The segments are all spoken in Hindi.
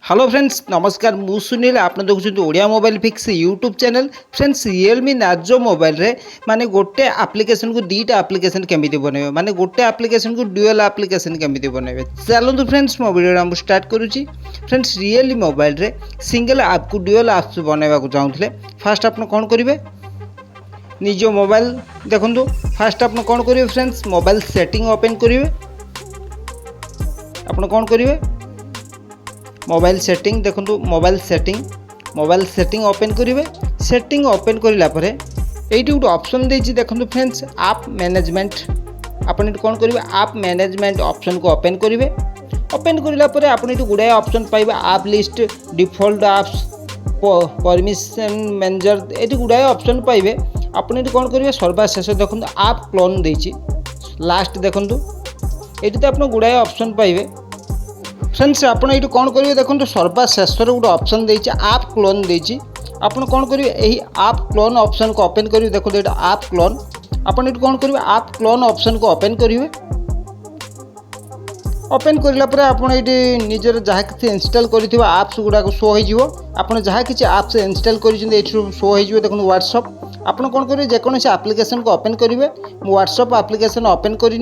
हेलो फ्रेंड्स नमस्कार मु सुनील आप देखुं Odia mobile fix YouTube channel friends Realme Narzo mobile रे माने गोटे एप्लिकेशन को दीटा एप्लिकेशन केमिति बनइबे माने गोटे एप्लिकेशन को ड्यूअल एप्लिकेशन केमिति बनइबे चलନ୍ତୁ फ्रेंड्स मो वीडियो हम स्टार्ट करूची। फ्रेंड्स रियलमी मोबाइल रे सिंगल ऐप को ड्यूअल ऐप्स बनइबा को चाहुतले फास्ट आपन कोन करिवे निज मोबाइल देखंतु फास्ट आपन कोन करिवे फ्रेंड्स मोबाइल सेटिंग ओपन करिवे आपन कोन करिवे मोबाइल सेटिंग देखो मोबाइल सेटिंग ओपन करेंगे सेटिंग ओपन करापर ये गोटे ऑप्शन देती देखो फ्रेंड्स आप मैनेजमेंट आपन कौन करेंगे आप मैनेजमेंट ऑप्शन को ओपन करेंगे ओपन करापर आप गुड़ाए ऑप्शन पाइबा आप list default apps permission manager ये गुड़ाए ऑप्शन पाइबे आपन कौन करेंगे सर्वशेष देखो आप क्लोन देती लास्ट देखो ये तो आप गुड़ाए ऑप्शन पाइबे फ्रेंड्स आपड़ ये कौन करेंगे देखो सर्वशेष गोटे ऑप्शन देती आप क्लोन देती आपड़ कौन करेंगे यही आप क्लोन ऑप्शन को ओपन करेंगे देखो ये आप क्लोन आपड़ ये कौन करेंगे आप क्लोन ऑप्शन को ओपन करेंगे ओपन करापर आपड़ ये निजर जहाँ कि इनस्टॉल कर आप्स गुड़ाक शो हो आप जहाँ कि आप्स इनस्टॉल कर शो हो देखो व्हाट्सएप आप कौन करेंगे जेकोसी एप्लिकेशन को ओपन करेंगे व्हाट्सएप एप्लिकेशन ओपन कर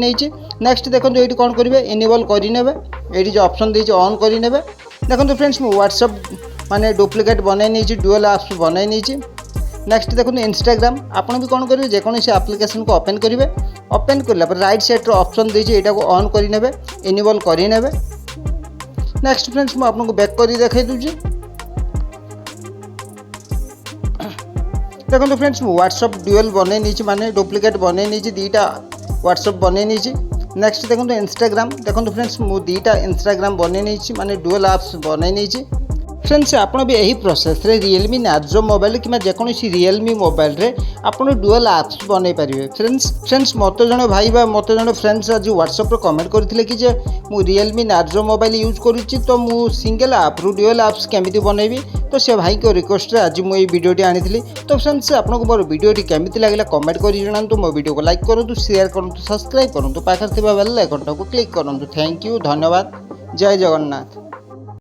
नेक्स्ट देखो ये कौन करेंगे इनेबल करने ये जो ऑप्शन देती ऑन करने देखो फ्रेंड्स मुझे व्हाट्सएप माने डुप्लिकेट बनई नहीं ड्यूअल ऐप्स बनई नहीं नेक्स्ट देखो इंस्टाग्राम आपन भी कौन करेंगे जेकोसी एप्लिकेशन को ओपन करेंगे ओपन करला राइट साइड ऑप्शन देती यहाँ को ऑन करने इनेबल करने नेक्स्ट फ्रेंड्स मुझे आपको बैक कर देखा दूसरी देखो फ्रेंड्स व्हाट्सएप ड्यूअल बनई नहीं माने डुप्लिकेट बनई नहीं दीटा व्हाट्सएप बनई नहीं नेक्स्ट देखो इंस्टाग्राम देखो फ्रेंड्स मु दीटा इंस्टाग्राम बनई नहीं माने ड्यूअल ऐप्स बनई नहीं फ्रेंड्स आपड़ भी यही प्रोसेस रे रियलमी नार्जो मोबाइल कि जेकोसी रियलमी मोबाइल रे आपड़ ड्यूअल ऐप्स बनई पारे फ्रेंड्स मत जड़े भाई मत जड़े फ्रेंड्स आज व्हाट्सएप कमेंट करते कि मु रियलमी नार्जो मोबाइल यूज करुच्ची तो मु सिंगल ऐप रु ड्यूअल ऐप्स केमिति बनइबी तो से भाई को रिक्वेस्ट आज मुझे वीडियोटी आनी तो फ्रेंड्स आपको मोर वीडियोटी केमिति लगे कमेंट कर जनातु मो वीडियो को लाइक करूँ शेयर करूँ सब्सक्राइब करूँ पाखे बेल आइकन को क्लिक करूँ थैंक यू धन्यवाद जय जगन्नाथ।